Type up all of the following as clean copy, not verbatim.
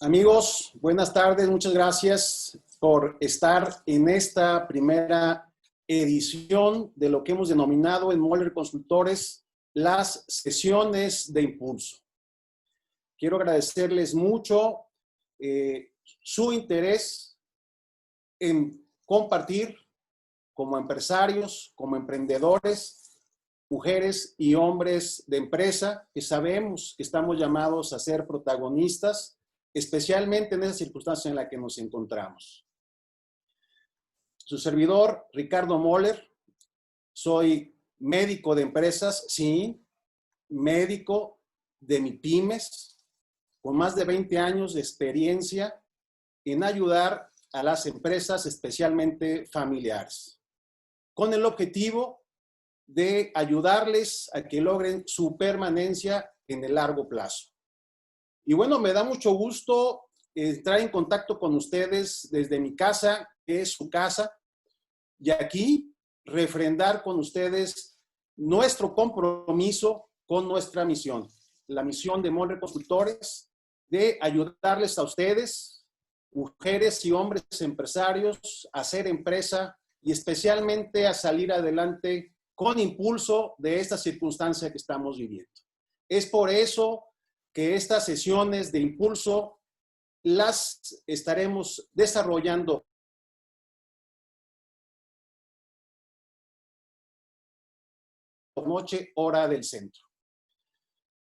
Amigos, buenas tardes. Muchas gracias por estar en esta primera edición de lo que hemos denominado en Moller Consultores las sesiones de impulso. Quiero agradecerles mucho su interés en compartir como empresarios, como emprendedores, mujeres y hombres de empresa que sabemos que estamos llamados a ser protagonistas, especialmente en esa circunstancia en la que nos encontramos. Su servidor, Ricardo Moller, soy médico de empresas, sí, médico de MIPYMES, con más de 20 años de experiencia en ayudar a las empresas, especialmente familiares, con el objetivo de ayudarles a que logren su permanencia en el largo plazo. Y bueno, me da mucho gusto entrar en contacto con ustedes desde mi casa, que es su casa, y aquí refrendar con ustedes nuestro compromiso con nuestra misión, la misión de Moller Consultores, de ayudarles a ustedes, mujeres y hombres empresarios, a hacer empresa y especialmente a salir adelante con impulso de esta circunstancia que estamos viviendo. Es por eso que estas sesiones de impulso las estaremos desarrollando por noche, hora del centro.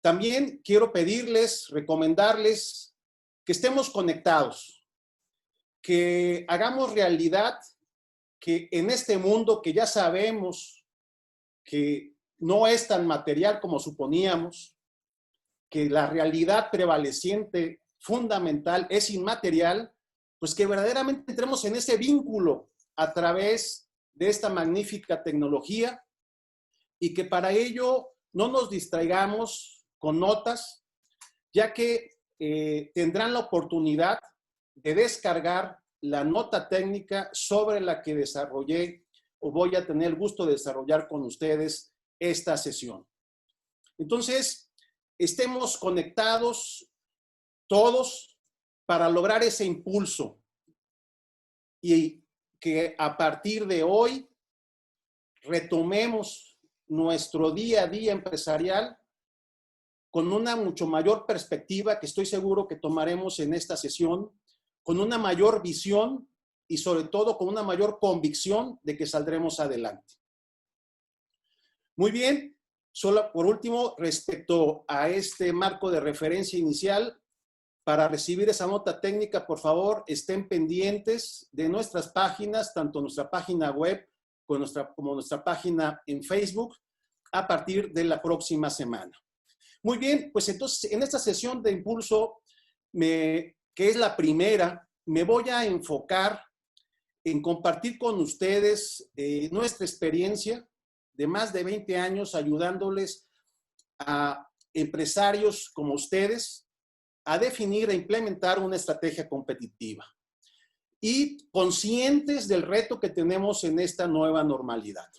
También quiero pedirles, recomendarles que estemos conectados, que hagamos realidad que en este mundo que ya sabemos que no es tan material como suponíamos, que la realidad prevaleciente, fundamental, es inmaterial, pues que verdaderamente entremos en ese vínculo a través de esta magnífica tecnología y que para ello no nos distraigamos con notas, ya que tendrán la oportunidad de descargar la nota técnica sobre la que desarrollé o voy a tener el gusto de desarrollar con ustedes esta sesión. Entonces, estemos conectados todos para lograr ese impulso y que a partir de hoy retomemos nuestro día a día empresarial con una mucho mayor perspectiva que estoy seguro que tomaremos en esta sesión, con una mayor visión y sobre todo con una mayor convicción de que saldremos adelante. Muy bien. Solo por último, respecto a este marco de referencia inicial, para recibir esa nota técnica, por favor, estén pendientes de nuestras páginas, tanto nuestra página web como nuestra página en Facebook, a partir de la próxima semana. Muy bien, pues entonces, en esta sesión de impulso, que es la primera, me voy a enfocar en compartir con ustedes nuestra experiencia de más de 20 años ayudándoles a empresarios como ustedes a definir e implementar una estrategia competitiva y conscientes del reto que tenemos en esta nueva normalidad.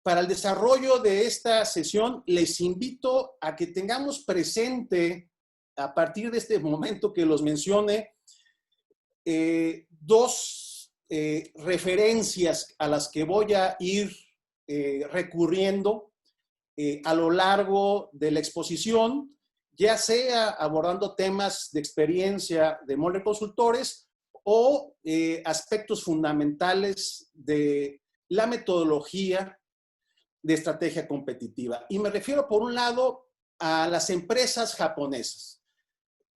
Para el desarrollo de esta sesión, les invito a que tengamos presente, a partir de este momento que los mencione, dos referencias a las que voy a ir recurriendo a lo largo de la exposición, ya sea abordando temas de experiencia de Moller Consultores o aspectos fundamentales de la metodología de estrategia competitiva. Y me refiero, por un lado, a las empresas japonesas.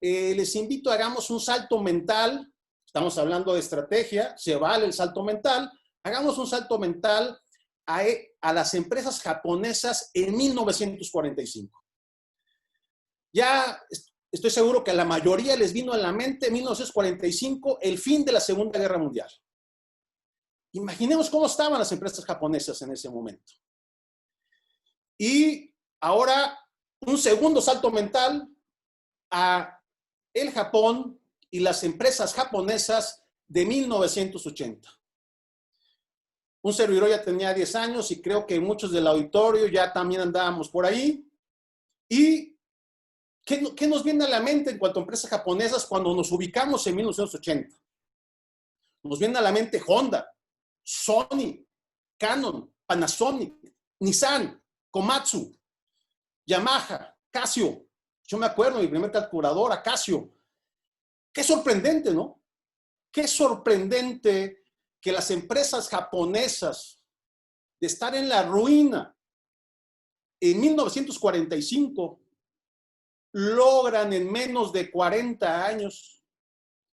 Les invito a hagamos un salto mental. Estamos hablando de estrategia, se vale el salto mental. Hagamos un salto mental a las empresas japonesas en 1945. Ya estoy seguro que a la mayoría les vino a la mente en 1945 el fin de la Segunda Guerra Mundial. Imaginemos cómo estaban las empresas japonesas en ese momento. Y ahora un segundo salto mental a el Japón y las empresas japonesas de 1980. Un servidor ya tenía 10 años y creo que muchos del auditorio ya también andábamos por ahí. Y ¿Qué nos viene a la mente en cuanto a empresas japonesas cuando nos ubicamos en 1980? Nos viene a la mente Honda, Sony, Canon, Panasonic, Nissan, Komatsu, Yamaha, Casio. Yo me acuerdo, mi primer calculadora, Casio. Qué sorprendente, ¿no? Qué sorprendente que las empresas japonesas, de estar en la ruina en 1945, logran en menos de 40 años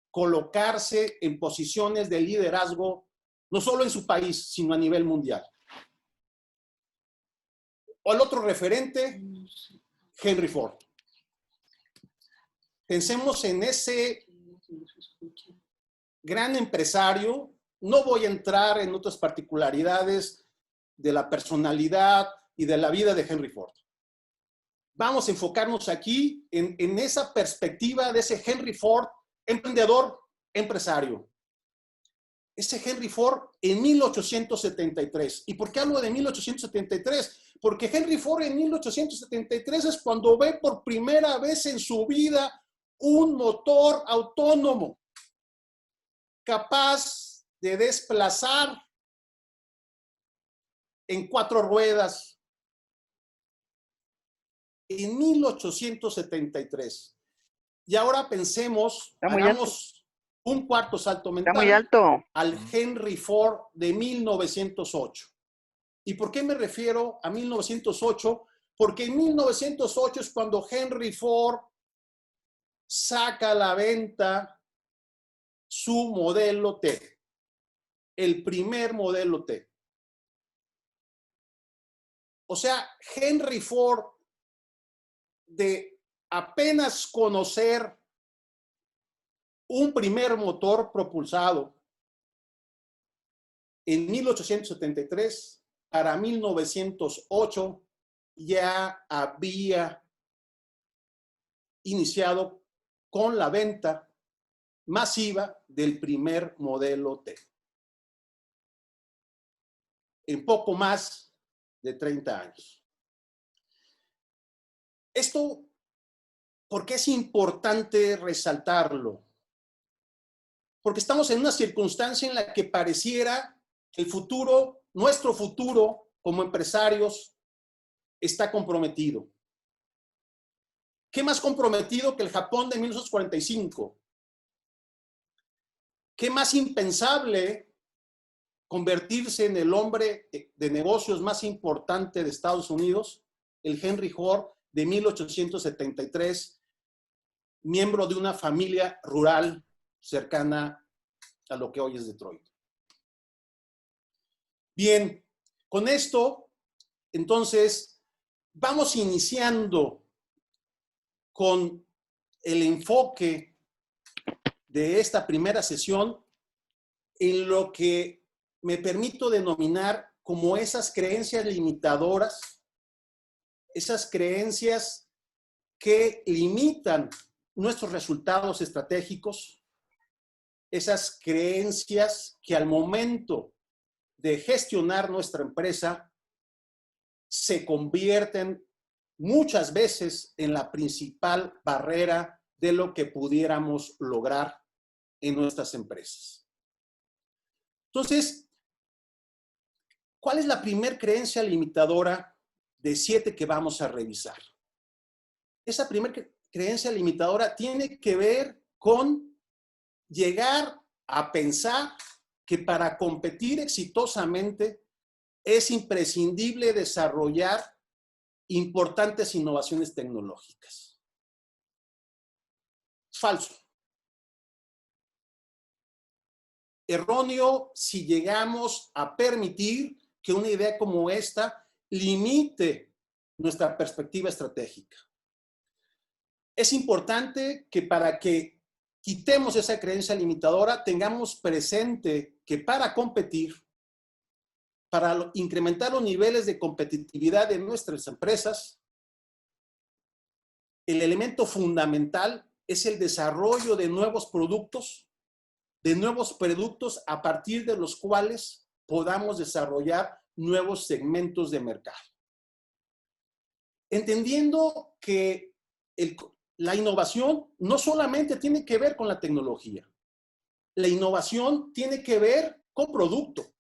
colocarse en posiciones de liderazgo, no solo en su país, sino a nivel mundial. O el otro referente, Henry Ford. Pensemos en ese gran empresario. No voy a entrar en otras particularidades de la personalidad y de la vida de Henry Ford. Vamos a enfocarnos aquí en esa perspectiva de ese Henry Ford, emprendedor, empresario. Ese Henry Ford en 1873. ¿Y por qué hablo de 1873? Porque Henry Ford en 1873 es cuando ve por primera vez en su vida un motor autónomo capaz de desplazar en 4 ruedas. En 1873. Y ahora pensemos, hagamos un cuarto salto mental. Está muy alto. Al Henry Ford de 1908. ¿Y por qué me refiero a 1908? Porque en 1908 es cuando Henry Ford saca a la venta su modelo T, el primer modelo T. O sea, Henry Ford, de apenas conocer un primer motor propulsado en 1873, para 1908 ya había iniciado con la venta masiva del primer modelo T. En poco más de 30 años. Esto, ¿por qué es importante resaltarlo? Porque estamos en una circunstancia en la que pareciera que el futuro, nuestro futuro como empresarios, está comprometido. ¿Qué más comprometido que el Japón de 1945? ¿Qué más impensable convertirse en el hombre de negocios más importante de Estados Unidos, el Henry Ford de 1873, miembro de una familia rural cercana a lo que hoy es Detroit? Bien, con esto, entonces, vamos iniciando con el enfoque de esta primera sesión en lo que me permito denominar como esas creencias limitadoras, esas creencias que limitan nuestros resultados estratégicos, esas creencias que al momento de gestionar nuestra empresa se convierten muchas veces en la principal barrera de lo que pudiéramos lograr en nuestras empresas. Entonces, ¿cuál es la primera creencia limitadora de 7 que vamos a revisar? Esa primera creencia limitadora tiene que ver con llegar a pensar que para competir exitosamente es imprescindible desarrollar importantes innovaciones tecnológicas. Falso. Erróneo si llegamos a permitir que una idea como esta limite nuestra perspectiva estratégica. Es importante que para que quitemos esa creencia limitadora, tengamos presente que para competir, para incrementar los niveles de competitividad de nuestras empresas, el elemento fundamental es el desarrollo de nuevos productos a partir de los cuales podamos desarrollar nuevos segmentos de mercado. Entendiendo que la innovación no solamente tiene que ver con la tecnología. La innovación tiene que ver con producto,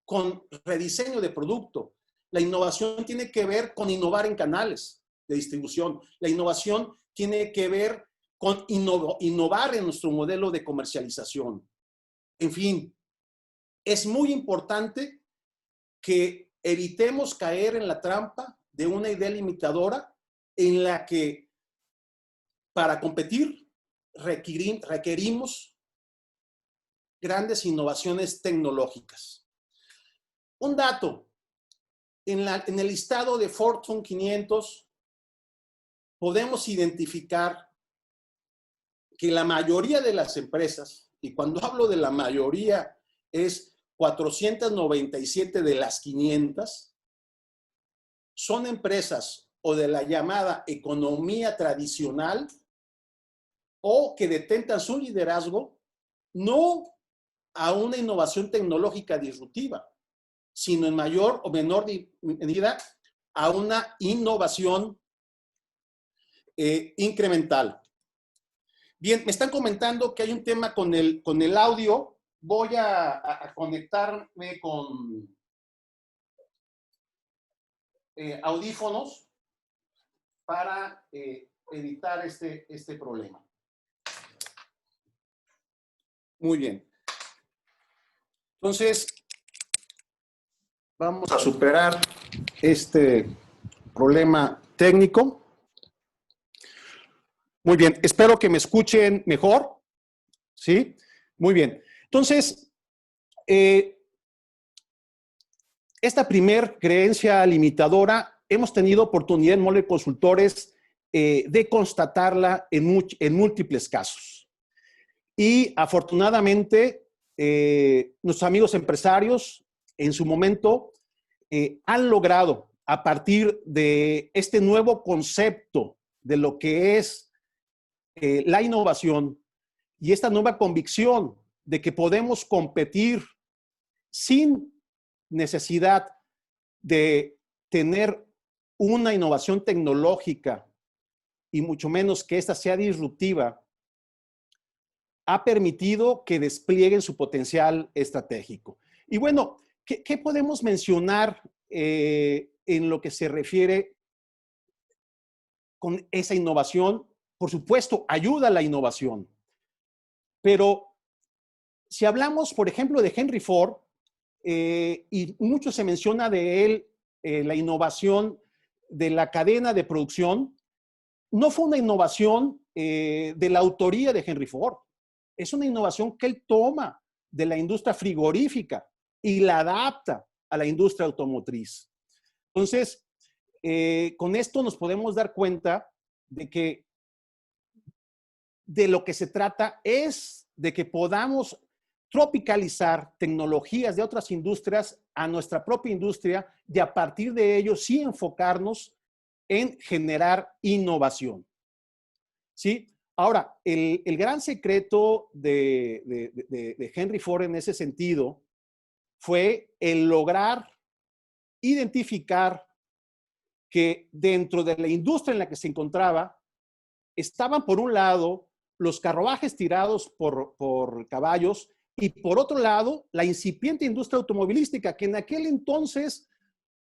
con rediseño de producto. La innovación tiene que ver con innovar en canales de distribución. La innovación tiene que ver con innovar en nuestro modelo de comercialización. En fin, es muy importante que evitemos caer en la trampa de una idea limitadora en la que para competir requerimos grandes innovaciones tecnológicas. Un dato, en el listado de Fortune 500 podemos identificar que la mayoría de las empresas, y cuando hablo de la mayoría es 497 de las 500, son empresas o de la llamada economía tradicional o que detentan su liderazgo no a una innovación tecnológica disruptiva, sino en mayor o menor medida a una innovación incremental. Bien, me están comentando que hay un tema con el audio. Voy a conectarme con audífonos para evitar este problema. Muy bien. Entonces, vamos a superar este problema técnico. Muy bien, espero que me escuchen mejor. ¿Sí? Muy bien. Entonces, esta primer creencia limitadora, hemos tenido oportunidad en Moller Consultores de constatarla en múltiples casos. Y afortunadamente, nuestros amigos empresarios en su momento han logrado, a partir de este nuevo concepto de lo que es la innovación y esta nueva convicción de que podemos competir sin necesidad de tener una innovación tecnológica y mucho menos que ésta sea disruptiva, ha permitido que desplieguen su potencial estratégico. Y bueno, ¿qué podemos mencionar en lo que se refiere con esa innovación? Por supuesto, ayuda a la innovación. Pero si hablamos, por ejemplo, de Henry Ford, y mucho se menciona de él, la innovación de la cadena de producción, no fue una innovación de la autoría de Henry Ford. Es una innovación que él toma de la industria frigorífica y la adapta a la industria automotriz. Entonces, con esto nos podemos dar cuenta de que de lo que se trata es de que podamos tropicalizar tecnologías de otras industrias a nuestra propia industria y a partir de ello sí enfocarnos en generar innovación. ¿Sí? Ahora, el gran secreto de Henry Ford en ese sentido fue el lograr identificar que dentro de la industria en la que se encontraba estaban por un lado los carruajes tirados por caballos y por otro lado la incipiente industria automovilística, que en aquel entonces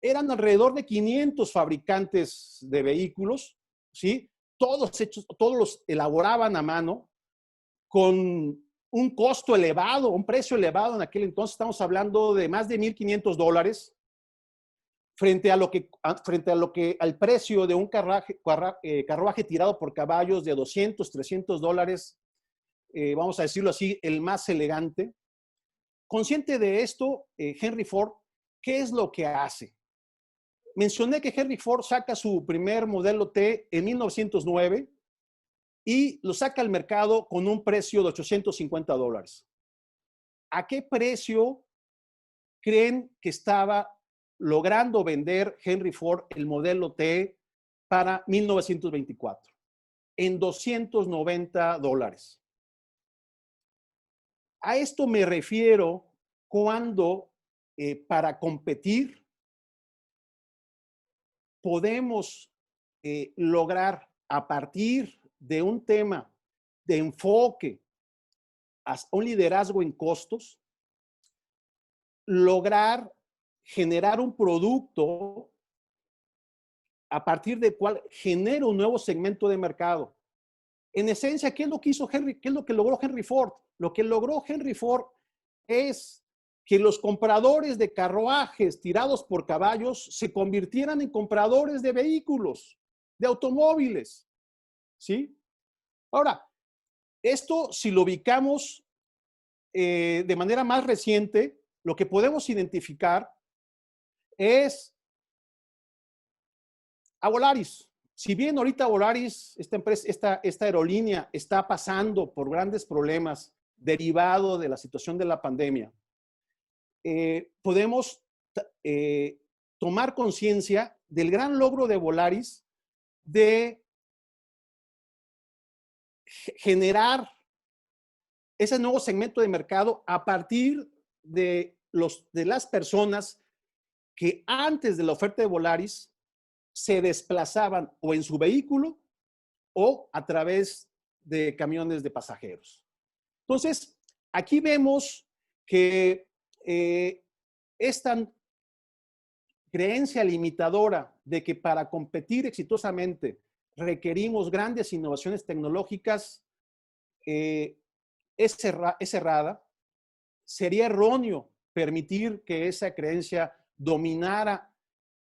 eran alrededor de 500 fabricantes de vehículos, ¿sí? Todos hechos, todos los elaboraban a mano con un costo elevado, un precio elevado en aquel entonces, estamos hablando de más de $1,500 frente a lo que al precio de un carruaje tirado por caballos de $200, $300, vamos a decirlo así, el más elegante. Consciente de esto, Henry Ford, ¿qué es lo que hace? Mencioné que Henry Ford saca su primer modelo T en 1909 y lo saca al mercado con un precio de $850. ¿A qué precio creen que estaba logrando vender Henry Ford el modelo T para 1924? En $290. A esto me refiero cuando para competir podemos lograr a partir de un tema de enfoque a un liderazgo en costos, lograr generar un producto a partir del cual genera un nuevo segmento de mercado. En esencia, ¿qué es lo que hizo Henry? ¿Qué es lo que logró Henry Ford? Lo que logró Henry Ford es que los compradores de carruajes tirados por caballos se convirtieran en compradores de vehículos, de automóviles, ¿sí? Ahora, esto si lo ubicamos de manera más reciente, lo que podemos identificar es a Volaris. Si bien ahorita Volaris, esta empresa, esta aerolínea está pasando por grandes problemas derivados de la situación de la pandemia, podemos tomar conciencia del gran logro de Volaris de generar ese nuevo segmento de mercado a partir de las personas que antes de la oferta de Volaris se desplazaban o en su vehículo o a través de camiones de pasajeros. Entonces, aquí vemos que esta creencia limitadora de que para competir exitosamente requerimos grandes innovaciones tecnológicas es errada. Sería erróneo permitir que esa creencia dominara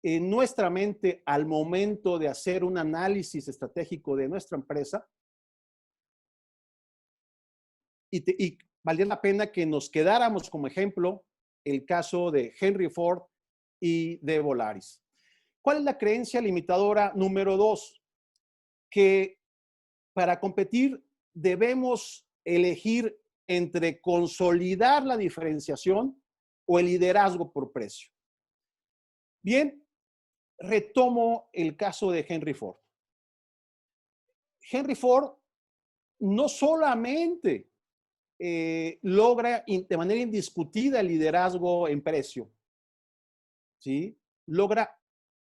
en nuestra mente al momento de hacer un análisis estratégico de nuestra empresa. Y valía la pena que nos quedáramos como ejemplo el caso de Henry Ford y de Volaris. ¿Cuál es la creencia limitadora número 2? Que para competir debemos elegir entre consolidar la diferenciación o el liderazgo por precio. Bien, retomo el caso de Henry Ford. Henry Ford no solamente logra de manera indiscutida el liderazgo en precio, ¿sí? Logra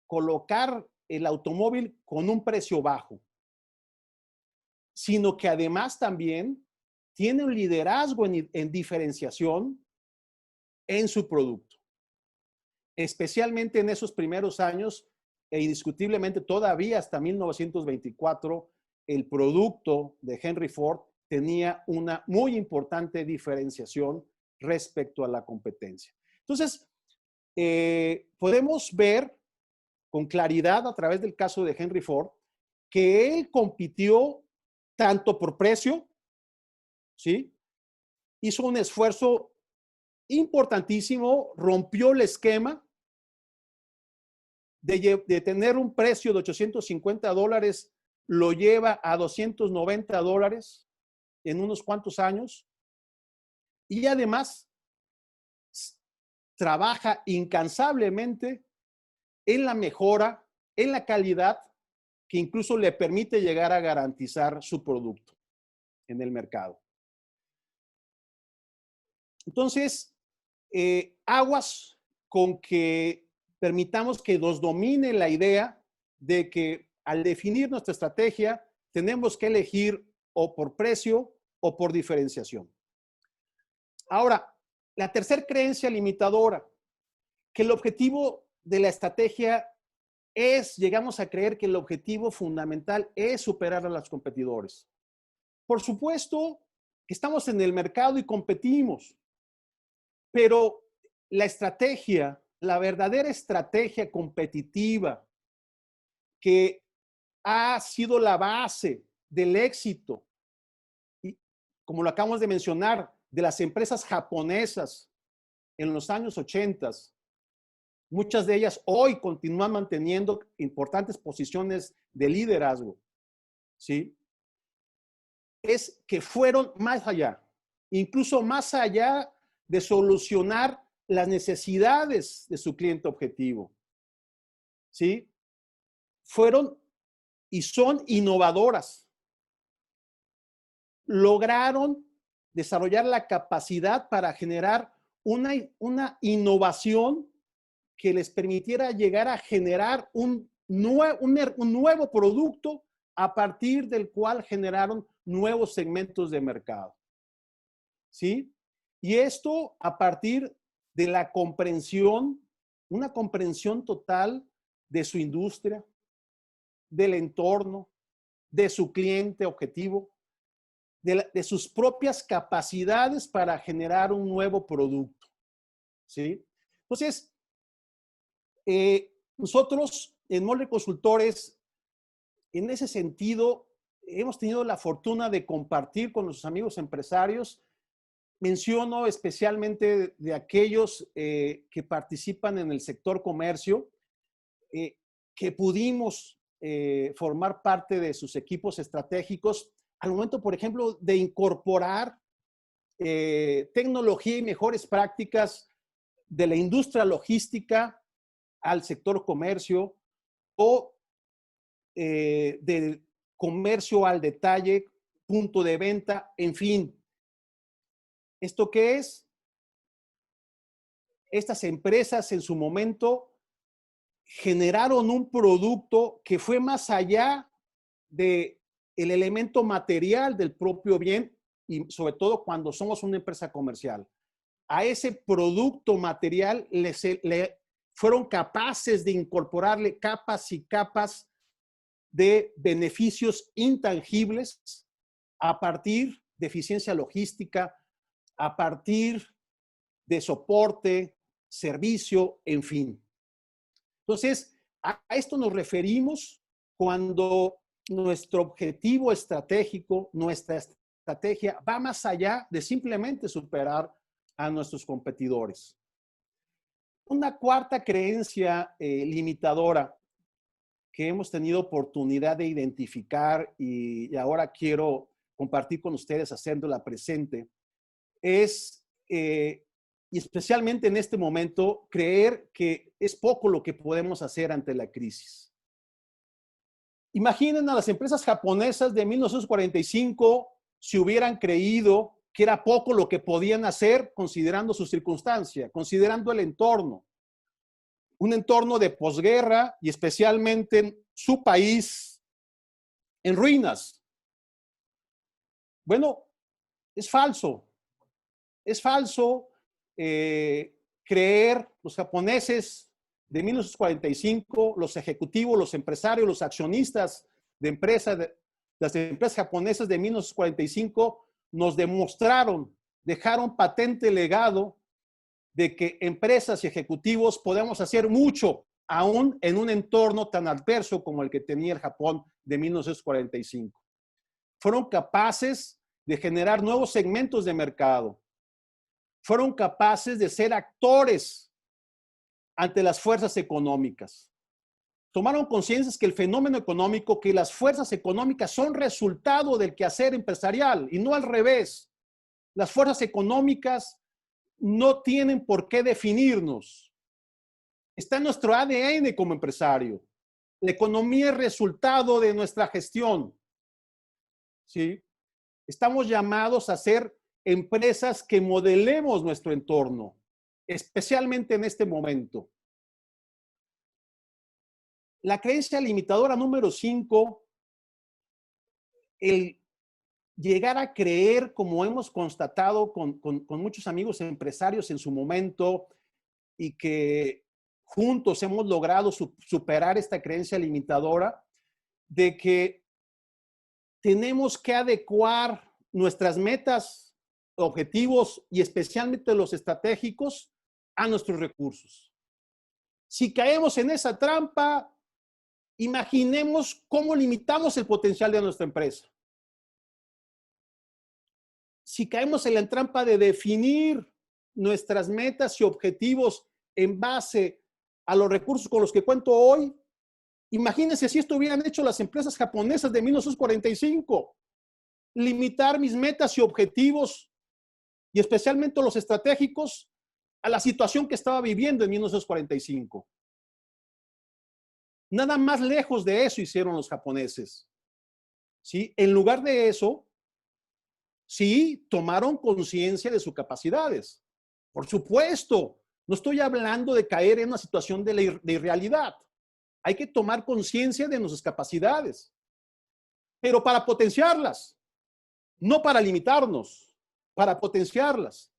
colocar el automóvil con un precio bajo, sino que además también tiene un liderazgo en diferenciación en su producto. Especialmente en esos primeros años e indiscutiblemente todavía hasta 1924, el producto de Henry Ford tenía una muy importante diferenciación respecto a la competencia. Entonces, podemos ver con claridad a través del caso de Henry Ford que él compitió tanto por precio, ¿sí? Hizo un esfuerzo importantísimo, rompió el esquema de tener un precio de $850, lo lleva a $290 en unos cuantos años y además trabaja incansablemente en la mejora, en la calidad, que incluso le permite llegar a garantizar su producto en el mercado. Entonces, aguas con que permitamos que nos domine la idea de que al definir nuestra estrategia tenemos que elegir o por precio o por diferenciación. Ahora, la tercera creencia limitadora, que el objetivo de la estrategia llegamos a creer que el objetivo fundamental es superar a los competidores. Por supuesto que estamos en el mercado y competimos, pero la estrategia, la verdadera estrategia competitiva que ha sido la base del éxito, y como lo acabamos de mencionar, de las empresas japonesas en los años 80, muchas de ellas hoy continúan manteniendo importantes posiciones de liderazgo, ¿sí? Es que fueron más allá, incluso más allá de solucionar las necesidades de su cliente objetivo, ¿sí? Fueron y son innovadoras. Lograron desarrollar la capacidad para generar una innovación que les permitiera llegar a generar un nuevo producto a partir del cual generaron nuevos segmentos de mercado. ¿Sí? Y esto a partir de la comprensión, una comprensión total de su industria, del entorno, de su cliente objetivo, de sus propias capacidades para generar un nuevo producto. ¿Sí? Entonces, nosotros en Molde Consultores, en ese sentido, hemos tenido la fortuna de compartir con nuestros amigos empresarios. Menciono especialmente de aquellos que participan en el sector comercio, que pudimos formar parte de sus equipos estratégicos al momento, por ejemplo, de incorporar tecnología y mejores prácticas de la industria logística al sector comercio o del comercio al detalle, punto de venta, en fin. ¿Esto qué es? Estas empresas en su momento generaron un producto que fue más allá del elemento material del propio bien y sobre todo cuando somos una empresa comercial. A ese producto material le fueron capaces de incorporarle capas y capas de beneficios intangibles a partir de eficiencia logística, a partir de soporte, servicio, en fin. Entonces, a esto nos referimos cuando nuestro objetivo estratégico, nuestra estrategia va más allá de simplemente superar a nuestros competidores. Una cuarta creencia limitadora que hemos tenido oportunidad de identificar y ahora quiero compartir con ustedes haciéndola presente es, y especialmente en este momento, creer que es poco lo que podemos hacer ante la crisis. Imaginen a las empresas japonesas de 1945 si hubieran creído que era poco lo que podían hacer considerando su circunstancia, considerando el entorno. Un entorno de posguerra y especialmente en su país en ruinas. Bueno, es falso. Es falso creer los japoneses de 1945, los ejecutivos, los empresarios, los accionistas de empresas, las empresas japonesas de 1945 nos demostraron, dejaron patente legado de que empresas y ejecutivos podemos hacer mucho, aún en un entorno tan adverso como el que tenía el Japón de 1945. Fueron capaces de generar nuevos segmentos de mercado. Fueron capaces de ser actores ante las fuerzas económicas. Tomaron conciencia que el fenómeno económico, que las fuerzas económicas son resultado del quehacer empresarial y no al revés. Las fuerzas económicas no tienen por qué definirnos. Está en nuestro ADN como empresario. La economía es resultado de nuestra gestión. ¿Sí? Estamos llamados a ser empresas que modelemos nuestro entorno, especialmente en este momento. La creencia limitadora número 5, el llegar a creer, como hemos constatado con muchos amigos empresarios en su momento y que juntos hemos logrado superar esta creencia limitadora, de que tenemos que adecuar nuestras metas, objetivos y especialmente los estratégicos a nuestros recursos. Si caemos en esa trampa, imaginemos cómo limitamos el potencial de nuestra empresa. Si caemos en la trampa de definir nuestras metas y objetivos en base a los recursos con los que cuento hoy, imagínense si esto hubieran hecho las empresas japonesas de 1945. Limitar mis metas y objetivos, y especialmente los estratégicos, a la situación que estaba viviendo en 1945. Nada más lejos de eso hicieron los japoneses. ¿Sí? En lugar de eso, sí, tomaron conciencia de sus capacidades. Por supuesto, no estoy hablando de caer en una situación de irrealidad. Hay que tomar conciencia de nuestras capacidades. pero para potenciarlas, no para limitarnos, para potenciarlas.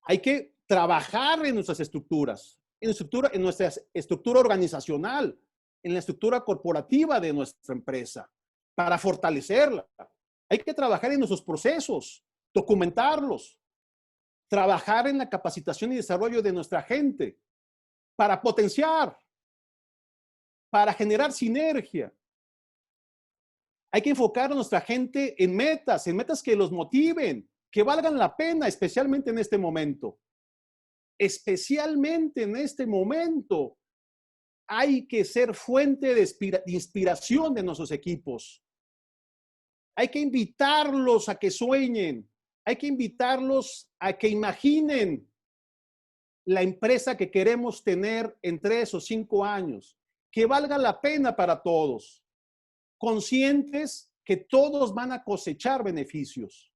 Hay que trabajar en nuestras estructuras, en nuestra estructura organizacional, en la estructura corporativa de nuestra empresa, para fortalecerla. Hay que trabajar en nuestros procesos, documentarlos, trabajar en la capacitación y desarrollo de nuestra gente, para potenciar, para generar sinergia. Hay que enfocar a nuestra gente en metas que los motiven, que valgan la pena, especialmente en este momento. Especialmente en este momento, hay que ser fuente de inspiración de nuestros equipos. Hay que invitarlos a que sueñen. Hay que invitarlos a que imaginen la empresa que queremos tener en 3 o 5 años, que valga la pena para todos, conscientes que todos van a cosechar beneficios.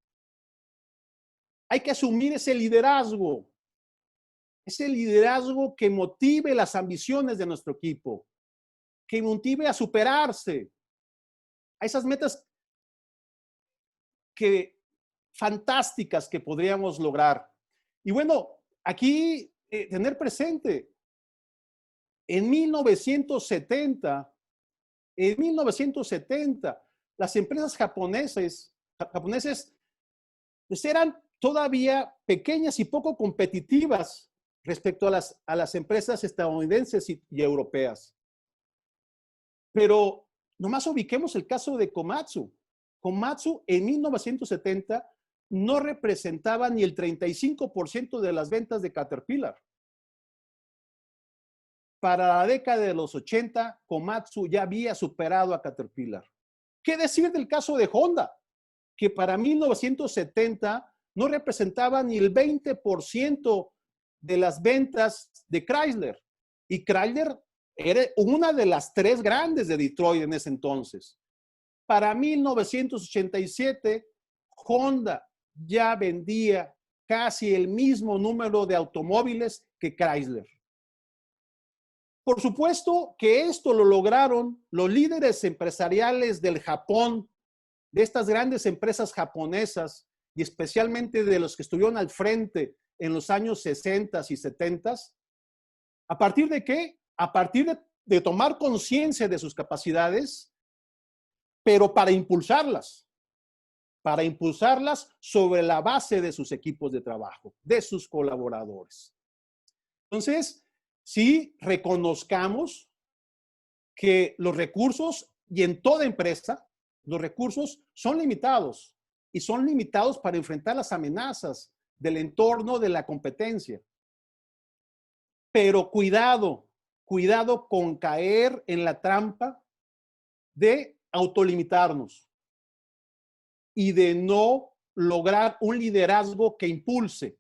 Hay que asumir ese liderazgo que motive las ambiciones de nuestro equipo, que motive a superarse, a esas metas fantásticas que podríamos lograr. Y bueno, aquí tener presente, en 1970, las empresas japonesas pues eran todavía pequeñas y poco competitivas respecto a las empresas estadounidenses y europeas. Pero nomás ubiquemos el caso de Komatsu. Komatsu en 1970 no representaba ni el 35% de las ventas de Caterpillar. Para la década de los 80, Komatsu ya había superado a Caterpillar. ¿Qué decir del caso de Honda? Que para 1970 no representaba ni el 20% de las ventas de Chrysler. Y Chrysler era una de las 3 grandes de Detroit en ese entonces. Para 1987, Honda ya vendía casi el mismo número de automóviles que Chrysler. Por supuesto que esto lo lograron los líderes empresariales del Japón, de estas grandes empresas japonesas y especialmente de los que estuvieron al frente en los años 60 y 70. ¿A partir de qué? A partir de tomar conciencia de sus capacidades, pero para impulsarlas sobre la base de sus equipos de trabajo, de sus colaboradores. Entonces, sí reconozcamos que los recursos, y en toda empresa, los recursos son limitados y son limitados para enfrentar las amenazas del entorno de la competencia. Pero cuidado con caer en la trampa de autolimitarnos y de no lograr un liderazgo que impulse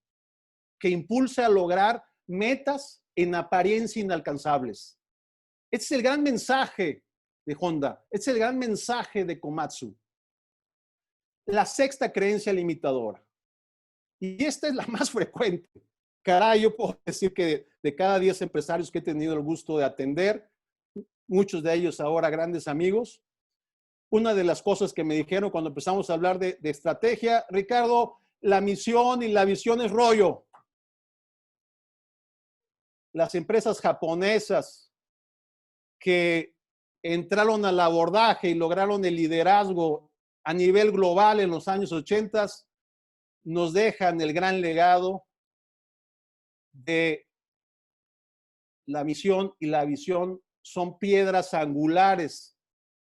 a lograr metas en apariencia inalcanzables. Este es el gran mensaje de Honda. Este es el gran mensaje de Komatsu. La sexta creencia limitadora. Y esta es la más frecuente. Caray, yo puedo decir que de cada 10 empresarios que he tenido el gusto de atender, muchos de ellos ahora grandes amigos, una de las cosas que me dijeron cuando empezamos a hablar de estrategia, Ricardo, la misión y la visión es rollo. Las empresas japonesas que entraron al abordaje y lograron el liderazgo a nivel global en los años 80 nos dejan el gran legado de la misión y la visión son piedras angulares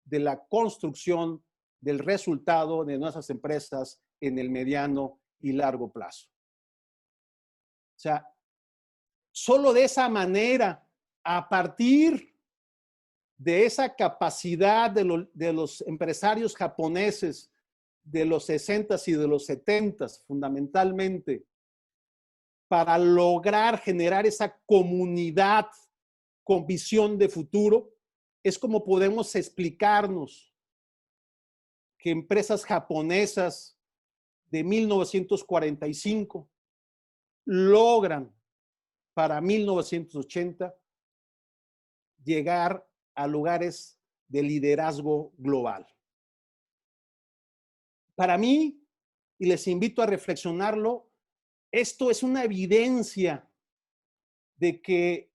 de la construcción del resultado de nuestras empresas en el mediano y largo plazo. O sea, solo de esa manera, a partir de esa capacidad de los empresarios japoneses de los 60s y de los 70s, fundamentalmente, para lograr generar esa comunidad con visión de futuro, es como podemos explicarnos que empresas japonesas de 1945 logran para 1980 llegar a lugares de liderazgo global. Para mí, y les invito a reflexionarlo, esto es una evidencia de que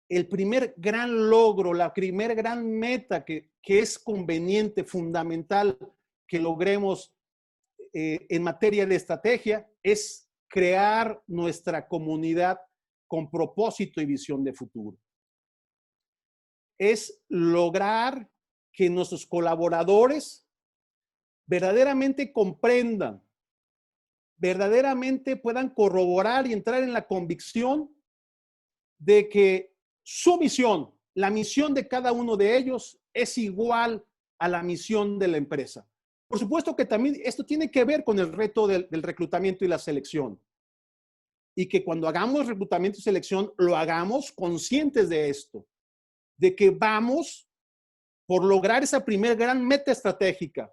el primer gran logro, la primer gran meta que es conveniente, fundamental que logremos en materia de estrategia es crear nuestra comunidad con propósito y visión de futuro. Es lograr que nuestros colaboradores verdaderamente comprendan, verdaderamente puedan corroborar y entrar en la convicción de que su misión, la misión de cada uno de ellos es igual a la misión de la empresa. Por supuesto que también esto tiene que ver con el reto del reclutamiento y la selección. Y que cuando hagamos reclutamiento y selección, lo hagamos conscientes de esto, de que vamos por lograr esa primera gran meta estratégica,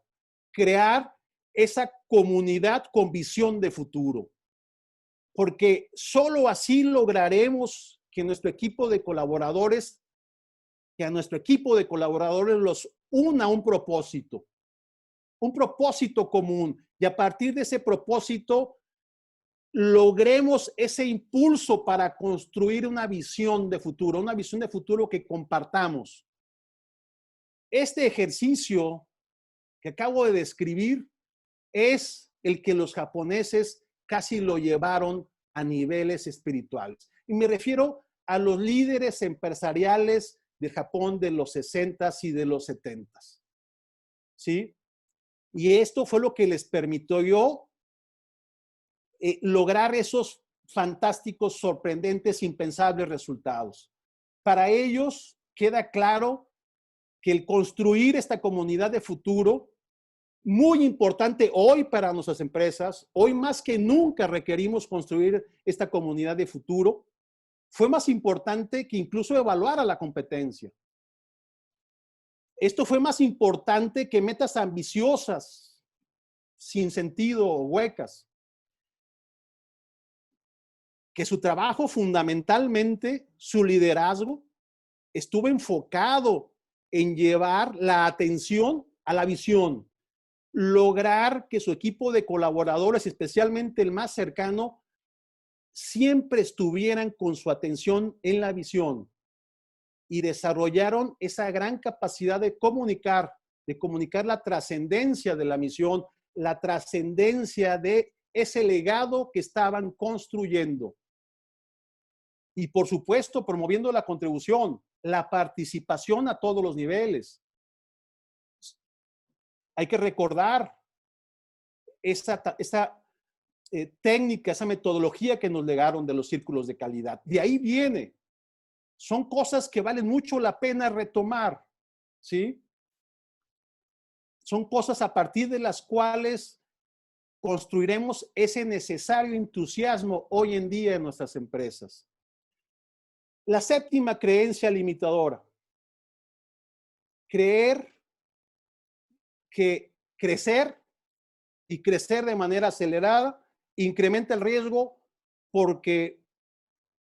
crear esa comunidad con visión de futuro. Porque solo así lograremos que nuestro equipo de colaboradores, que a nuestro equipo de colaboradores los una un propósito común, y a partir de ese propósito logremos ese impulso para construir una visión de futuro que compartamos. Este ejercicio que acabo de describir es el que los japoneses casi lo llevaron a niveles espirituales. Y me refiero a los líderes empresariales de Japón de los 60s y de los 70s. ¿Sí? Y esto fue lo que les permitió lograr esos fantásticos, sorprendentes, impensables resultados. Para ellos queda claro que el construir esta comunidad de futuro, muy importante hoy para nuestras empresas, hoy más que nunca requerimos construir esta comunidad de futuro, fue más importante que incluso evaluar a la competencia. Esto fue más importante que metas ambiciosas, sin sentido o huecas. Que su trabajo fundamentalmente, su liderazgo, estuvo enfocado en llevar la atención a la visión, lograr que su equipo de colaboradores, especialmente el más cercano, siempre estuvieran con su atención en la visión y desarrollaron esa gran capacidad de comunicar la trascendencia de la misión, la trascendencia de ese legado que estaban construyendo. Y por supuesto, promoviendo la contribución, la participación a todos los niveles. Hay que recordar esa técnica, esa metodología que nos legaron de los círculos de calidad. De ahí viene. Son cosas que valen mucho la pena retomar, ¿sí? Son cosas a partir de las cuales construiremos ese necesario entusiasmo hoy en día en nuestras empresas. La séptima creencia limitadora. Creer que crecer y crecer de manera acelerada incrementa el riesgo porque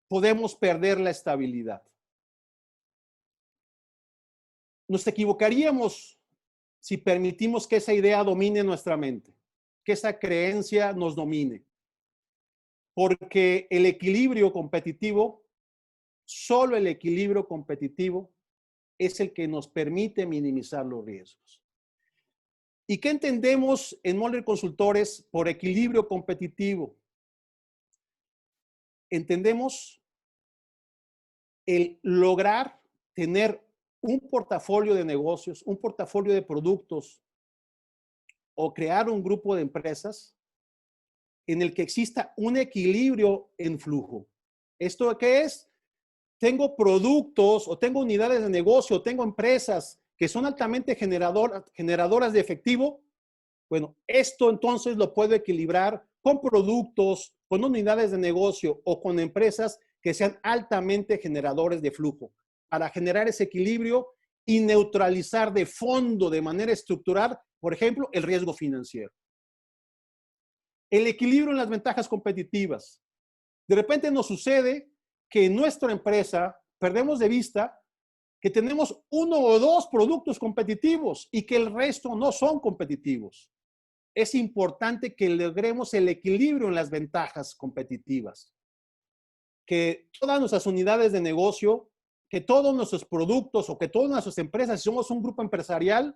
podemos perder la estabilidad. Nos equivocaríamos si permitimos que esa idea domine nuestra mente, que esa creencia nos domine. Porque el equilibrio competitivo, solo el equilibrio competitivo es el que nos permite minimizar los riesgos. ¿Y qué entendemos en Moller Consultores por equilibrio competitivo? Entendemos el lograr tener un portafolio de negocios, un portafolio de productos o crear un grupo de empresas en el que exista un equilibrio en flujo. ¿Esto qué es? Tengo productos o tengo unidades de negocio, o tengo empresas que son altamente generadoras de efectivo. Bueno, esto entonces lo puedo equilibrar con productos, con unidades de negocio o con empresas que sean altamente generadores de flujo para generar ese equilibrio y neutralizar de fondo, de manera estructural, por ejemplo, el riesgo financiero. El equilibrio en las ventajas competitivas. De repente nos sucede que en nuestra empresa perdemos de vista que tenemos uno o dos productos competitivos y que el resto no son competitivos. es importante que logremos el equilibrio en las ventajas competitivas. Que todas nuestras unidades de negocio, que todos nuestros productos o que todas nuestras empresas, si somos un grupo empresarial,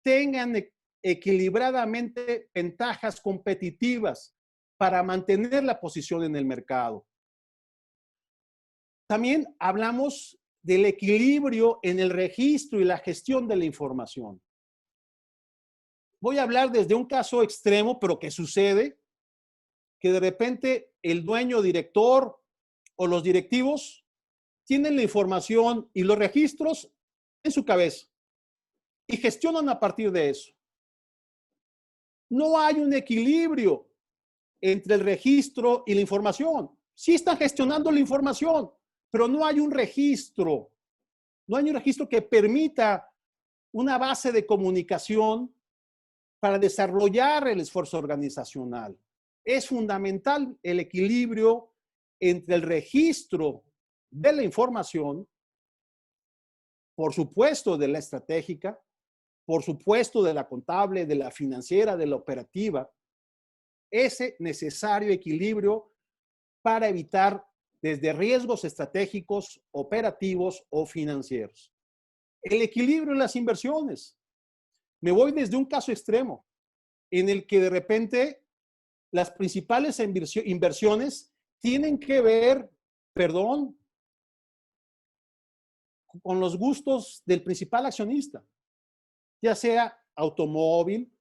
tengan equilibradamente ventajas competitivas para mantener la posición en el mercado. También hablamos del equilibrio en el registro y la gestión de la información. Voy a hablar desde un caso extremo, pero que sucede, que de repente el dueño, director o los directivos tienen la información y los registros en su cabeza y gestionan a partir de eso. No hay un equilibrio entre el registro y la información. Sí están gestionando la información, pero no hay un registro. No hay un registro que permita una base de comunicación para desarrollar el esfuerzo organizacional. Es fundamental el equilibrio entre el registro de la información, por supuesto de la estratégica, por supuesto de la contable, de la financiera, de la operativa, ese necesario equilibrio para evitar desde riesgos estratégicos, operativos o financieros. El equilibrio en las inversiones. Me voy desde un caso extremo en el que de repente las principales inversiones tienen que ver, perdón, con los gustos del principal accionista, ya sea automóvil,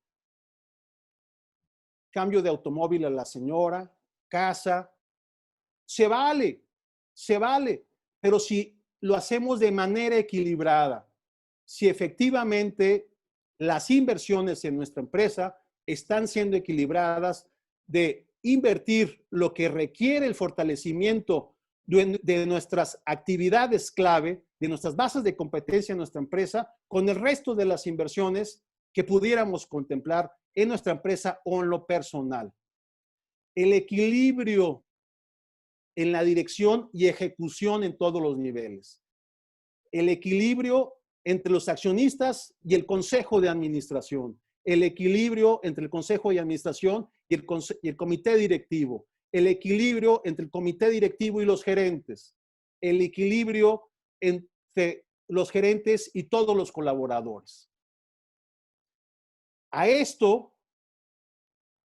cambio de automóvil a la señora, casa, se vale, pero si lo hacemos de manera equilibrada, si efectivamente las inversiones en nuestra empresa están siendo equilibradas de invertir lo que requiere el fortalecimiento de nuestras actividades clave, de nuestras bases de competencia en nuestra empresa, con el resto de las inversiones que pudiéramos contemplar en nuestra empresa o en lo personal. El equilibrio en la dirección y ejecución en todos los niveles. El equilibrio entre los accionistas y el consejo de administración. El equilibrio entre el consejo de administración y el comité directivo. El equilibrio entre el comité directivo y los gerentes. El equilibrio entre los gerentes y todos los colaboradores. A esto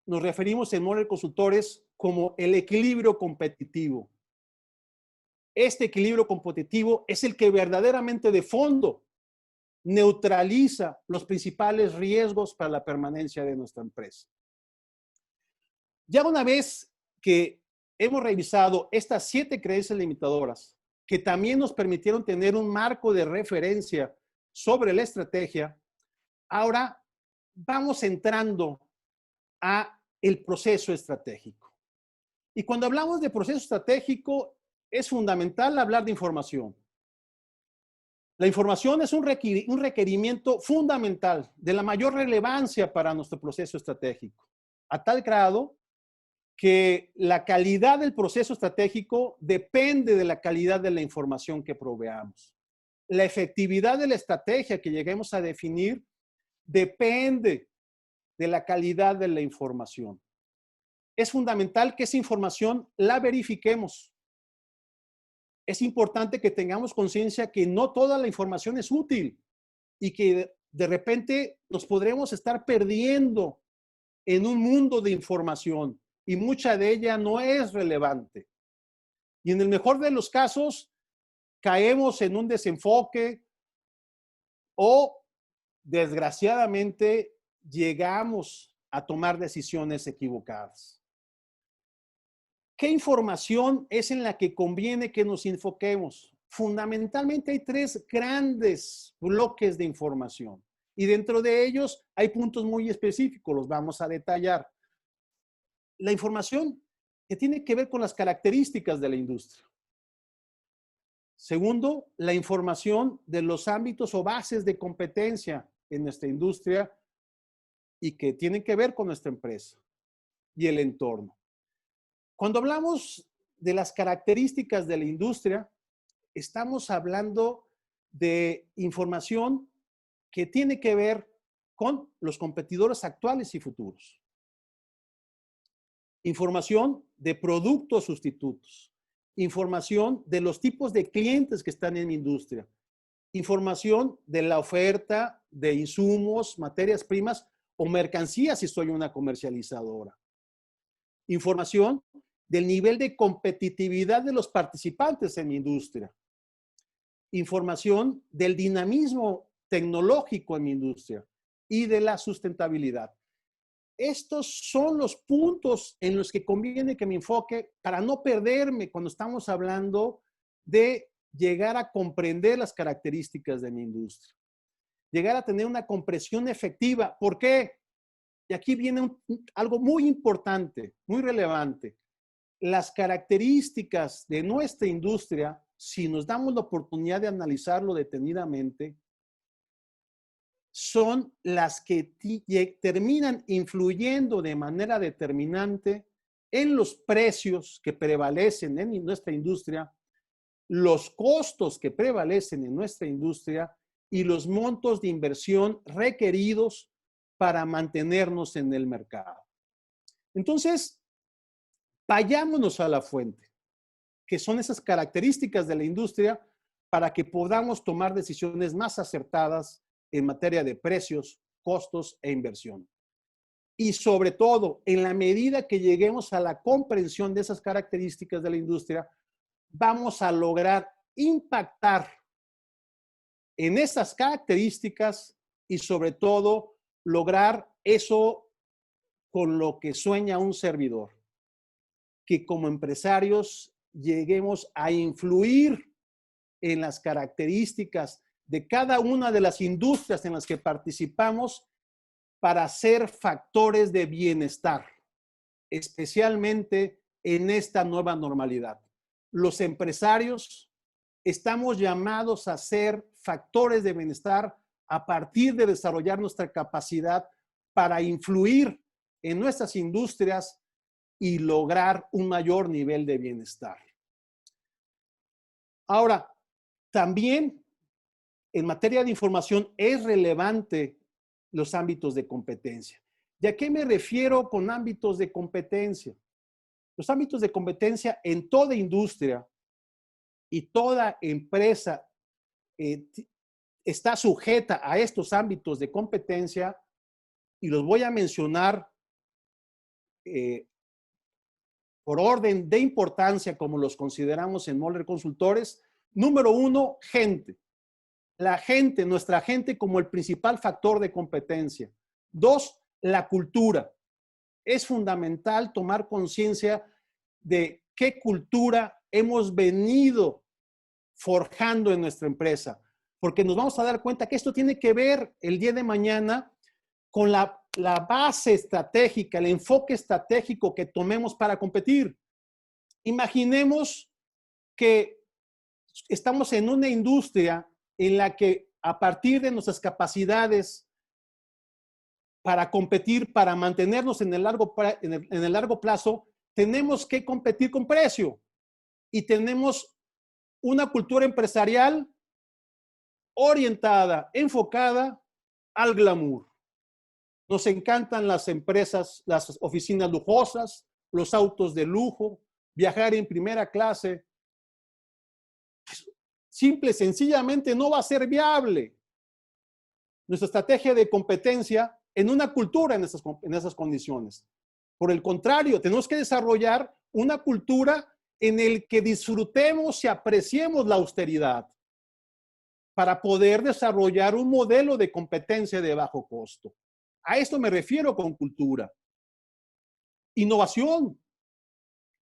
nos referimos en Moller Consultores como el equilibrio competitivo. Este equilibrio competitivo es el que verdaderamente de fondo neutraliza los principales riesgos para la permanencia de nuestra empresa. Ya una vez que hemos revisado estas 7 creencias limitadoras, que también nos permitieron tener un marco de referencia sobre la estrategia, ahora vamos entrando a el proceso estratégico. Y cuando hablamos de proceso estratégico, es fundamental hablar de información. La información es un requerimiento fundamental de la mayor relevancia para nuestro proceso estratégico, a tal grado que la calidad del proceso estratégico depende de la calidad de la información que proveamos. La efectividad de la estrategia que lleguemos a definir depende de la calidad de la información. Es fundamental que esa información la verifiquemos. Es importante que tengamos conciencia que no toda la información es útil y que de repente nos podremos estar perdiendo en un mundo de información y mucha de ella no es relevante. Y en el mejor de los casos, caemos en un desenfoque o, desgraciadamente, llegamos a tomar decisiones equivocadas. ¿Qué información es en la que conviene que nos enfoquemos? Fundamentalmente hay 3 grandes bloques de información y dentro de ellos hay puntos muy específicos, los vamos a detallar. La información que tiene que ver con las características de la industria. Segundo, la información de los ámbitos o bases de competencia en nuestra industria y que tienen que ver con nuestra empresa y el entorno. Cuando hablamos de las características de la industria, estamos hablando de información que tiene que ver con los competidores actuales y futuros. Información de productos sustitutos. Información de los tipos de clientes que están en mi industria. Información de la oferta de insumos, materias primas o mercancías si soy una comercializadora. Información del nivel de competitividad de los participantes en mi industria. Información del dinamismo tecnológico en mi industria y de la sustentabilidad. Estos son los puntos en los que conviene que me enfoque para no perderme cuando estamos hablando de llegar a comprender las características de mi industria. Llegar a tener una comprensión efectiva. ¿Por qué? Y aquí viene algo muy importante, muy relevante. Las características de nuestra industria, si nos damos la oportunidad de analizarlo detenidamente, son las que terminan influyendo de manera determinante en los precios que prevalecen en nuestra industria, los costos que prevalecen en nuestra industria y los montos de inversión requeridos para mantenernos en el mercado. Entonces, vayámonos a la fuente, que son esas características de la industria para que podamos tomar decisiones más acertadas en materia de precios, costos e inversión. Y sobre todo, en la medida que lleguemos a la comprensión de esas características de la industria, vamos a lograr impactar en esas características y sobre todo lograr eso con lo que sueña un servidor, que como empresarios lleguemos a influir en las características de cada una de las industrias en las que participamos para ser factores de bienestar, especialmente en esta nueva normalidad. Los empresarios estamos llamados a ser factores de bienestar a partir de desarrollar nuestra capacidad para influir en nuestras industrias y lograr un mayor nivel de bienestar. Ahora, también en materia de información es relevante los ámbitos de competencia. ¿Y a qué me refiero con ámbitos de competencia? Los ámbitos de competencia en toda industria y toda empresa está sujeta a estos ámbitos de competencia y los voy a mencionar por orden de importancia como los consideramos en Moller Consultores. Número 1, gente. La gente, nuestra gente como el principal factor de competencia. 2, la cultura. Es fundamental tomar conciencia de qué cultura hemos venido forjando en nuestra empresa, porque nos vamos a dar cuenta que esto tiene que ver el día de mañana con la base estratégica, el enfoque estratégico que tomemos para competir. Imaginemos que estamos en una industria en la que a partir de nuestras capacidades para competir, para mantenernos en el largo plazo, tenemos que competir con precio y tenemos una cultura empresarial orientada, enfocada al glamour. Nos encantan las empresas, las oficinas lujosas, los autos de lujo, viajar en primera clase. Simple, sencillamente no va a ser viable nuestra estrategia de competencia en una cultura en esas condiciones. Por el contrario, tenemos que desarrollar una cultura en la que disfrutemos y apreciemos la austeridad para poder desarrollar un modelo de competencia de bajo costo. A esto me refiero con cultura. Innovación.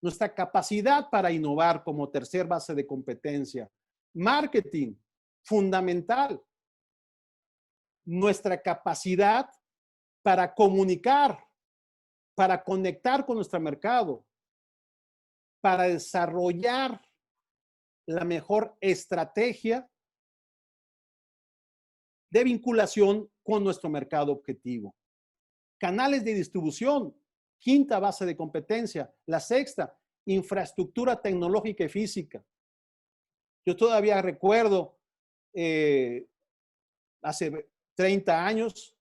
Nuestra capacidad para innovar como tercer base de competencia. Marketing. Fundamental. Nuestra capacidad para comunicar, para conectar con nuestro mercado, para desarrollar la mejor estrategia de vinculación con nuestro mercado objetivo. Canales de distribución, quinta base de competencia. La sexta, infraestructura tecnológica y física. Yo todavía recuerdo hace 30 años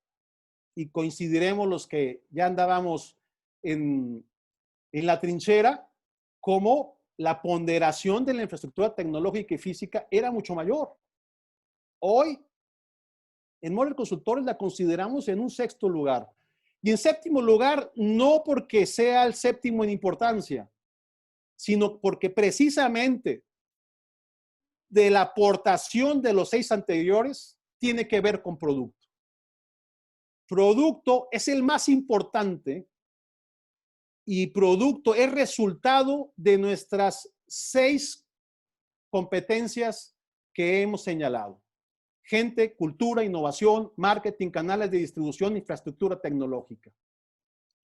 y coincidiremos los que ya andábamos en la trinchera, como la ponderación de la infraestructura tecnológica y física era mucho mayor. Hoy, en Moller Consultores la consideramos en un sexto lugar. Y en séptimo lugar, no porque sea el séptimo en importancia, sino porque precisamente de la aportación de los 6 anteriores tiene que ver con producto. Producto es el más importante y producto es resultado de nuestras 6 competencias que hemos señalado. Gente, cultura, innovación, marketing, canales de distribución, infraestructura tecnológica.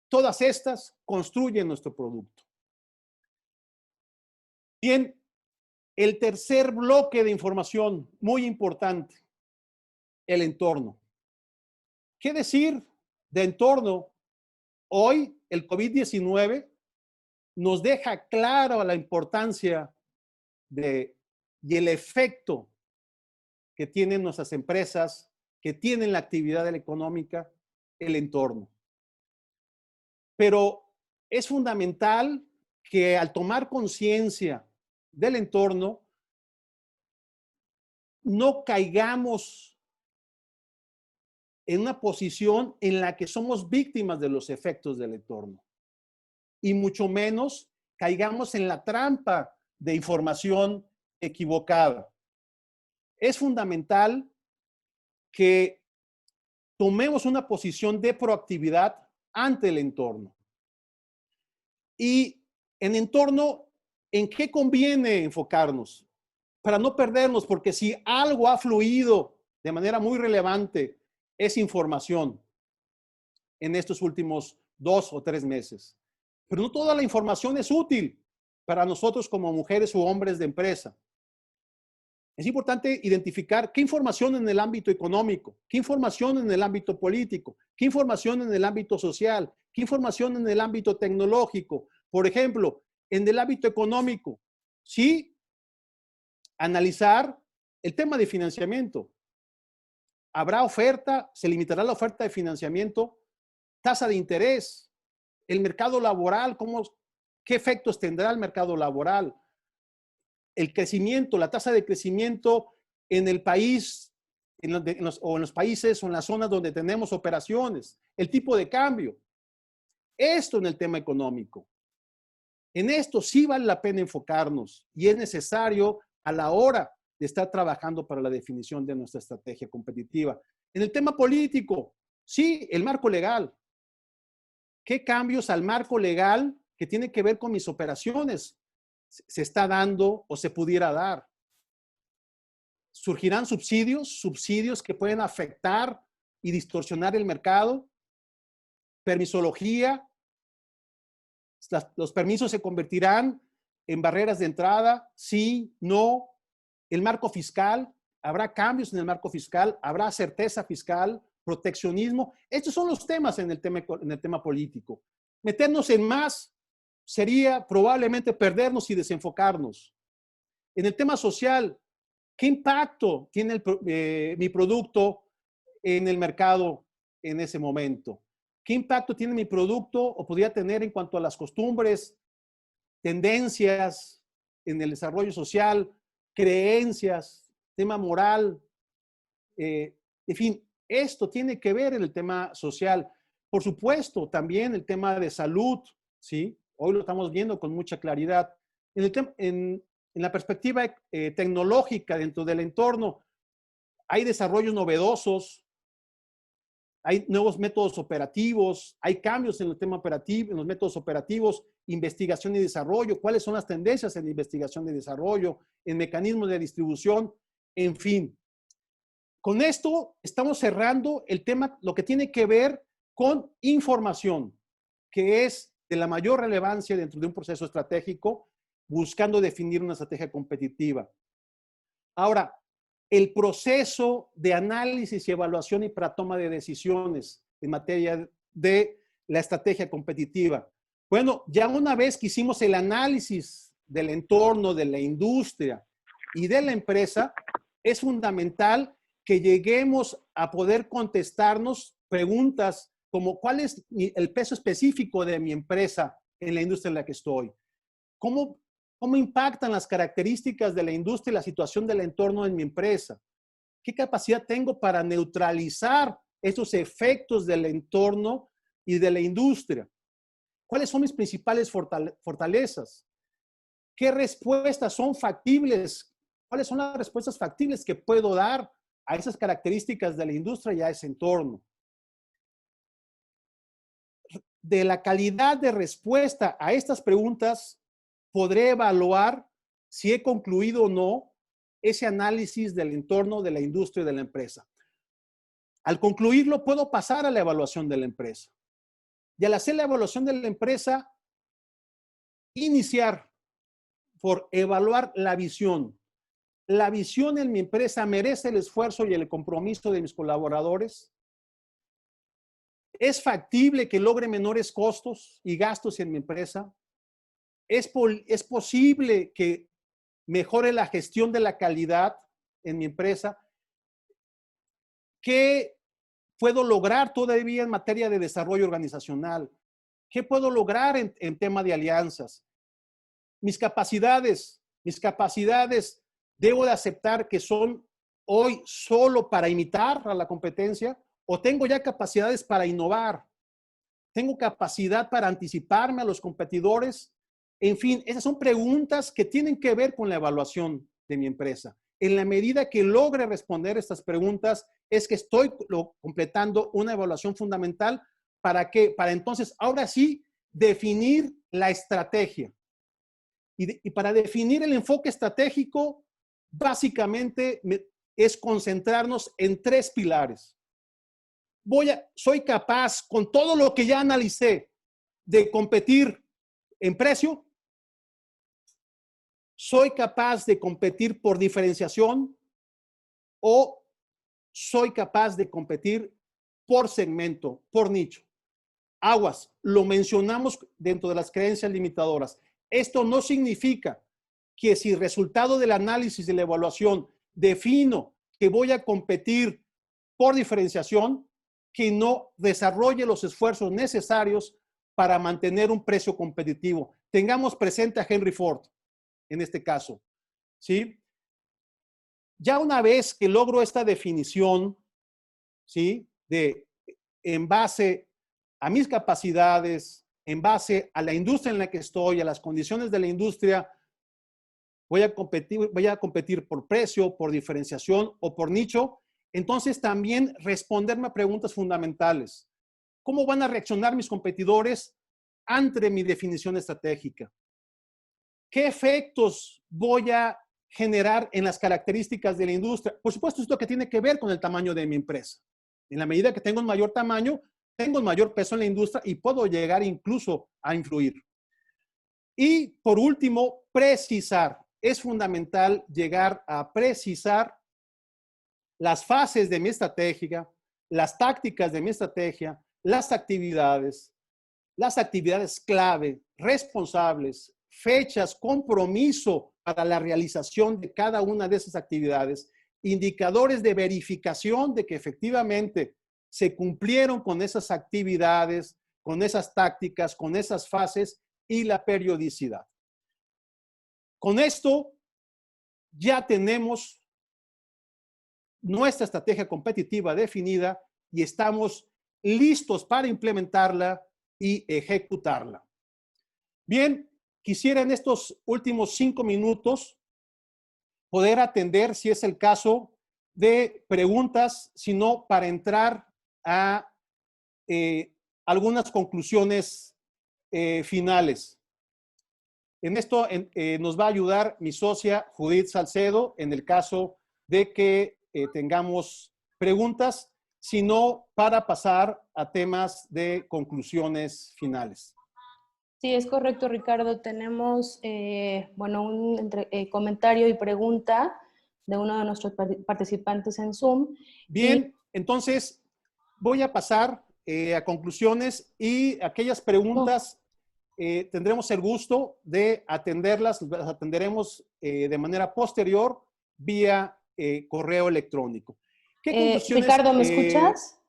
Todas estas construyen nuestro producto. Bien, el tercer bloque de información muy importante, el entorno. ¿Qué decir de entorno? Hoy el COVID-19 nos deja claro la importancia y el efecto que tienen nuestras empresas, que tienen la actividad económica, el entorno. Pero es fundamental que al tomar conciencia del entorno, no caigamos en una posición en la que somos víctimas de los efectos del entorno. Y mucho menos caigamos en la trampa de información equivocada. Es fundamental que tomemos una posición de proactividad ante el entorno. Y en entorno, ¿en qué conviene enfocarnos? Para no perdernos, porque si algo ha fluido de manera muy relevante, es información en estos últimos 2 o 3 meses. Pero no toda la información es útil para nosotros como mujeres u hombres de empresa. Es importante identificar qué información en el ámbito económico, qué información en el ámbito político, qué información en el ámbito social, qué información en el ámbito tecnológico. Por ejemplo, en el ámbito económico, sí, analizar el tema de financiamiento. ¿Habrá oferta? ¿Se limitará la oferta de financiamiento? Tasa de interés, el mercado laboral, ¿qué efectos tendrá el mercado laboral? El crecimiento, la tasa de crecimiento en el país, en los países o en las zonas donde tenemos operaciones, el tipo de cambio. Esto en el tema económico. En esto sí vale la pena enfocarnos y es necesario a la hora de estar trabajando para la definición de nuestra estrategia competitiva. En el tema político, sí, el marco legal. ¿Qué cambios al marco legal que tiene que ver con mis operaciones se está dando o se pudiera dar? ¿Surgirán subsidios que pueden afectar y distorsionar el mercado? ¿Permisología? ¿Los permisos se convertirán en barreras de entrada? Sí, no. ¿El marco fiscal? ¿Habrá cambios en el marco fiscal? ¿Habrá certeza fiscal? ¿Proteccionismo? Estos son los temas en el tema político. Meternos en más sería probablemente perdernos y desenfocarnos. En el tema social, ¿qué impacto tiene mi producto en el mercado en ese momento? ¿Qué impacto tiene mi producto o podría tener en cuanto a las costumbres, tendencias en el desarrollo social, creencias, tema moral? En fin, esto tiene que ver en el tema social. Por supuesto, también el tema de salud, ¿sí? Hoy lo estamos viendo con mucha claridad. En la perspectiva tecnológica dentro del entorno, hay desarrollos novedosos, hay nuevos métodos operativos, hay cambios en el tema operativo, en los métodos operativos, investigación y desarrollo, cuáles son las tendencias en investigación y desarrollo, en mecanismos de distribución, en fin. Con esto estamos cerrando el tema, lo que tiene que ver con información, que es de la mayor relevancia dentro de un proceso estratégico, buscando definir una estrategia competitiva. Ahora, el proceso de análisis y evaluación y para toma de decisiones en materia de la estrategia competitiva. Bueno, ya una vez que hicimos el análisis del entorno, de la industria y de la empresa, es fundamental que lleguemos a poder contestarnos preguntas como ¿cuál es el peso específico de mi empresa en la industria en la que estoy? ¿Cómo impactan las características de la industria y la situación del entorno en mi empresa? ¿Qué capacidad tengo para neutralizar esos efectos del entorno y de la industria? ¿Cuáles son mis principales fortalezas? ¿Qué respuestas son factibles? ¿Cuáles son las respuestas factibles que puedo dar a esas características de la industria y a ese entorno? De la calidad de respuesta a estas preguntas, podré evaluar si he concluido o no ese análisis del entorno, de la industria y de la empresa. Al concluirlo, puedo pasar a la evaluación de la empresa. Y al hacer la evaluación de la empresa, iniciar por evaluar la visión. ¿La visión en mi empresa merece el esfuerzo y el compromiso de mis colaboradores? ¿Es factible que logre menores costos y gastos en mi empresa? ¿Es posible que mejore la gestión de la calidad en mi empresa? ¿Qué puedo lograr todavía en materia de desarrollo organizacional? ¿Qué puedo lograr en tema de alianzas? Mis capacidades, ¿debo de aceptar que son hoy solo para imitar a la competencia? ¿O tengo ya capacidades para innovar? ¿Tengo capacidad para anticiparme a los competidores? En fin, esas son preguntas que tienen que ver con la evaluación de mi empresa. En la medida que logre responder estas preguntas, es que estoy completando una evaluación fundamental para entonces, ahora sí, definir la estrategia. Y para definir el enfoque estratégico, básicamente es concentrarnos en 3 pilares. Soy capaz, con todo lo que ya analicé, de competir en precio. ¿Soy capaz de competir por diferenciación o soy capaz de competir por segmento, por nicho? Aguas, lo mencionamos dentro de las creencias limitadoras. Esto no significa que si resultado del análisis de la evaluación defino que voy a competir por diferenciación, que no desarrolle los esfuerzos necesarios para mantener un precio competitivo. Tengamos presente a Henry Ford en este caso, ¿sí? Ya una vez que logro esta definición, ¿sí? En base a mis capacidades, en base a la industria en la que estoy, a las condiciones de la industria, voy a competir por precio, por diferenciación o por nicho. Entonces también responderme a preguntas fundamentales. ¿Cómo van a reaccionar mis competidores ante mi definición estratégica? ¿Qué efectos voy a generar en las características de la industria? Por supuesto, esto que tiene que ver con el tamaño de mi empresa. En la medida que tengo un mayor tamaño, tengo un mayor peso en la industria y puedo llegar incluso a influir. Y por último, precisar. Es fundamental llegar a precisar las fases de mi estrategia, las tácticas de mi estrategia, las actividades clave, responsables, fechas, compromiso para la realización de cada una de esas actividades, indicadores de verificación de que efectivamente se cumplieron con esas actividades, con esas tácticas, con esas fases y la periodicidad. Con esto ya tenemos nuestra estrategia competitiva definida y estamos listos para implementarla y ejecutarla. Bien, quisiera en estos últimos 5 minutos poder atender, si es el caso, de preguntas, sino para entrar a algunas conclusiones finales. En esto nos va a ayudar mi socia Judith Salcedo en el caso de que tengamos preguntas, sino para pasar a temas de conclusiones finales. Sí, es correcto, Ricardo. Tenemos, bueno, un comentario y pregunta de uno de nuestros participantes en Zoom. Bien, entonces voy a pasar a conclusiones y aquellas preguntas tendremos el gusto de atenderlas, las atenderemos de manera posterior vía correo electrónico. ¿Qué conclusiones? Ricardo, ¿me escuchas?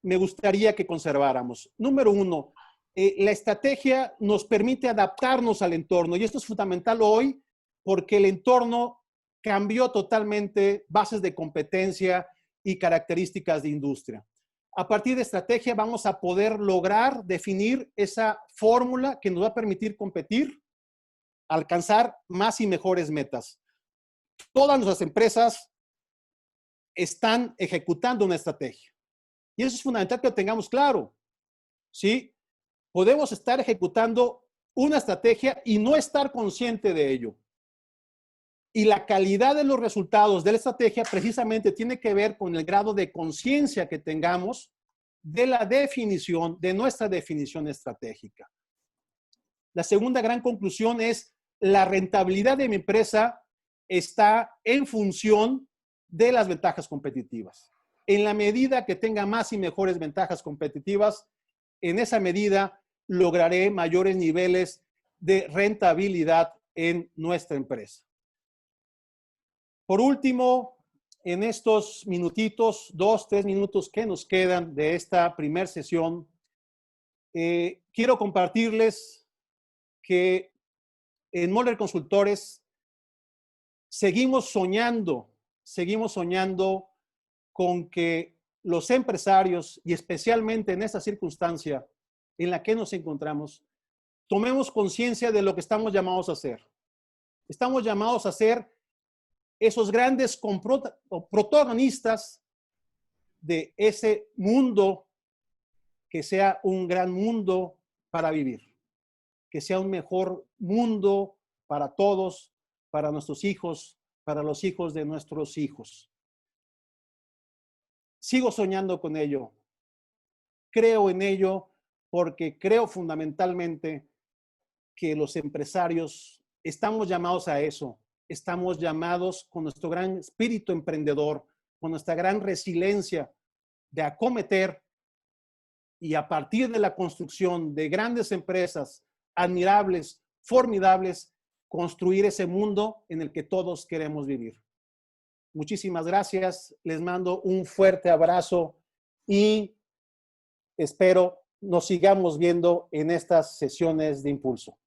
me gustaría que conserváramos. Número uno, la estrategia nos permite adaptarnos al entorno y esto es fundamental hoy porque el entorno cambió totalmente bases de competencia y características de industria. A partir de estrategia vamos a poder lograr definir esa fórmula que nos va a permitir competir, alcanzar más y mejores metas. Todas nuestras empresas están ejecutando una estrategia. Y eso es fundamental que lo tengamos claro. ¿Sí? Podemos estar ejecutando una estrategia y no estar consciente de ello. Y la calidad de los resultados de la estrategia precisamente tiene que ver con el grado de conciencia que tengamos de la definición, de nuestra definición estratégica. La segunda gran conclusión es la rentabilidad de mi empresa está en función de las ventajas competitivas. En la medida que tenga más y mejores ventajas competitivas, en esa medida lograré mayores niveles de rentabilidad en nuestra empresa. Por último, en estos minutitos, 2-3 minutos que nos quedan de esta primera sesión, quiero compartirles que en Moller Consultores seguimos soñando con que los empresarios, y especialmente en esta circunstancia en la que nos encontramos, tomemos conciencia de lo que estamos llamados a hacer. Estamos llamados a ser esos grandes protagonistas de ese mundo que sea un gran mundo para vivir, que sea un mejor mundo para todos, para nuestros hijos, para los hijos de nuestros hijos. Sigo soñando con ello. Creo en ello porque creo fundamentalmente que los empresarios estamos llamados a eso. Estamos llamados con nuestro gran espíritu emprendedor, con nuestra gran resiliencia de acometer y a partir de la construcción de grandes empresas admirables, formidables, construir ese mundo en el que todos queremos vivir. Muchísimas gracias. Les mando un fuerte abrazo y espero nos sigamos viendo en estas sesiones de impulso.